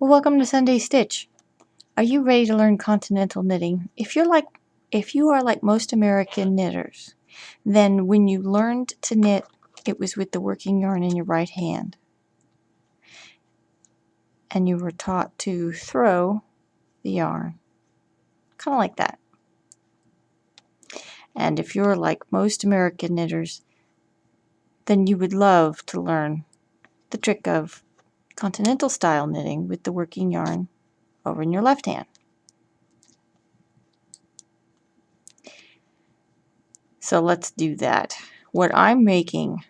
Well, welcome to Sunday Stitch. Are you ready to learn continental knitting? If you are like most American knitters, then when you learned to knit, it was with the working yarn in your right hand. And you were taught to throw the yarn. Kind of like that. And if you're like most American knitters, then you would love to learn the trick of continental style knitting with the working yarn over in your left hand. So let's do that. What I'm making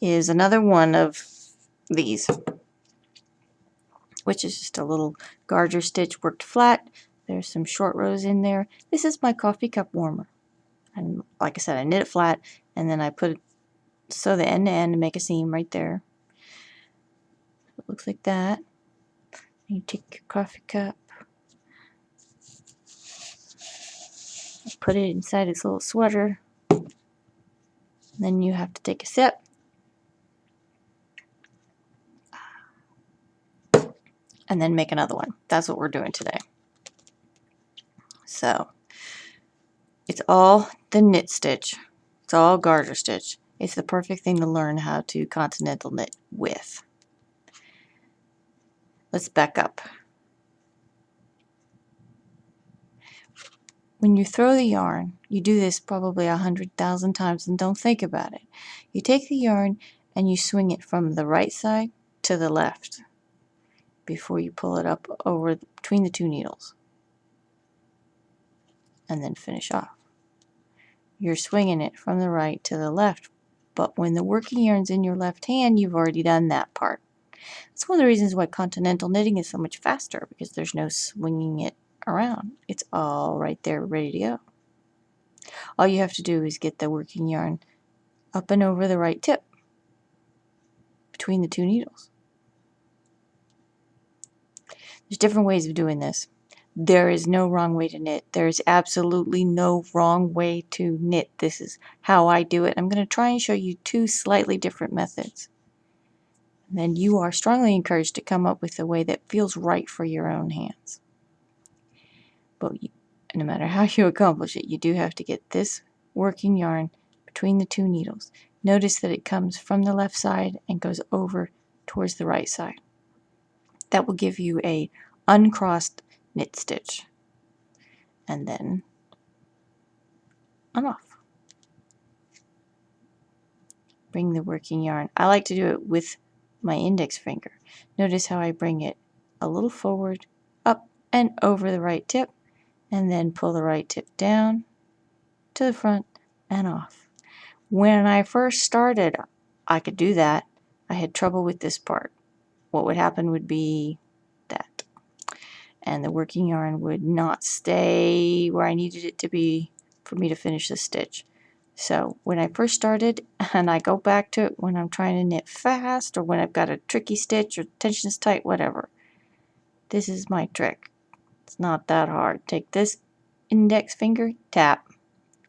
is another one of these, which is just a little garter stitch worked flat. There's some short rows in there. This is my coffee cup warmer. And like I said, I knit it flat and then I sew the end to end and make a seam right there. It looks like that. You take your coffee cup, put it inside its little sweater. Then you have to take a sip. And then make another one. That's what we're doing today. So it's all the knit stitch. It's all garter stitch. It's the perfect thing to learn how to continental knit with. Let's back up. When you throw the yarn, you do this probably 100,000 times and don't think about it. You take the yarn and you swing it from the right side to the left before you pull it up over between the two needles and then finish off. You're swinging it from the right to the left, but when the working yarn's in your left hand, you've already done that part. That's one of the reasons why continental knitting is so much faster, because there's no swinging it around. It's all right there ready to go. All you have to do is get the working yarn up and over the right tip between the two needles. There's different ways of doing this. There is no wrong way to knit. There is absolutely no wrong way to knit. This is how I do it. I'm going to try and show you two slightly different methods. And then you are strongly encouraged to come up with a way that feels right for your own hands. But no matter how you accomplish it, you do have to get this working yarn between the two needles. Notice that it comes from the left side and goes over towards the right side. That will give you a uncrossed knit stitch. And then on off. Bring the working yarn. I like to do it with my index finger. Notice how I bring it a little forward, up and over the right tip, and then pull the right tip down to the front and off. When I first started, I could do that. I had trouble with this part. What would happen would be that. And the working yarn would not stay where I needed it to be for me to finish the stitch. So when I first started, and I go back to it when I'm trying to knit fast or when I've got a tricky stitch or tension's tight, whatever. This is my trick. It's not that hard. Take this index finger, tap,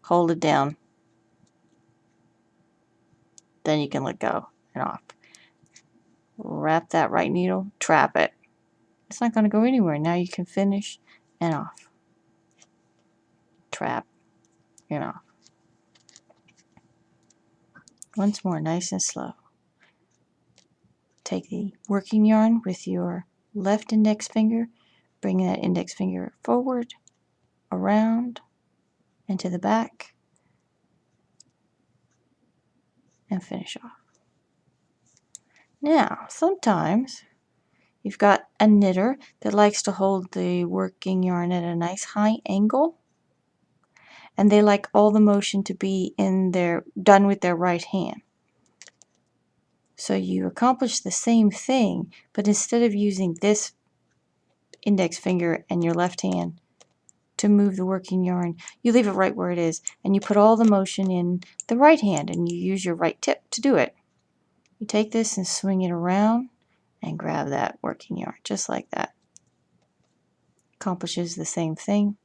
hold it down. Then you can let go and off. Wrap that right needle, trap it. It's not going to go anywhere. Now you can finish and off. Trap and off. Once more, nice and slow. Take the working yarn with your left index finger, bring that index finger forward, around, and to the back, and finish off. Now, sometimes you've got a knitter that likes to hold the working yarn at a nice high angle, and they like all the motion to be done with their right hand. So you accomplish the same thing, but instead of using this index finger and your left hand to move the working yarn, you leave it right where it is, and you put all the motion in the right hand, and you use your right tip to do it. You take this and swing it around and grab that working yarn, just like that. Accomplishes the same thing,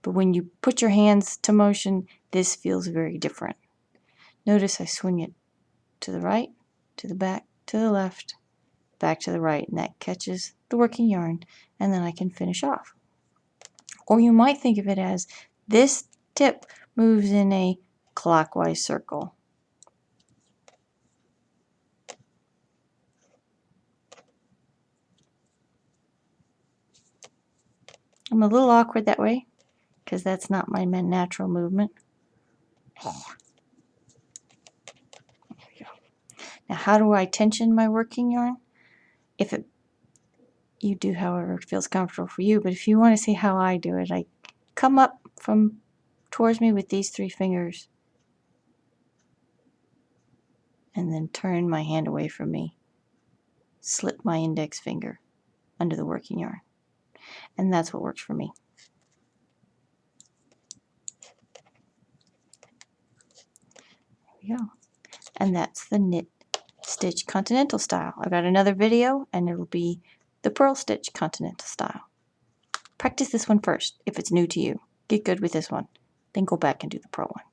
but when you put your hands to motion, this feels very different. Notice I swing it to the right, to the back, to the left, back to the right, and that catches the working yarn, and then I can finish off. Or you might think of it as this tip moves in a clockwise circle. I'm a little awkward that way because that's not my natural movement. Now, how do I tension my working yarn? You do however it feels comfortable for you, but if you want to see how I do it, I come up from towards me with these 3 fingers and then turn my hand away from me, slip my index finger under the working yarn, and that's what works for me. There we go. And that's the knit stitch continental style. I've got another video and it'll be the purl stitch continental style. Practice this one first if it's new to you. Get good with this one, then go back and do the purl one.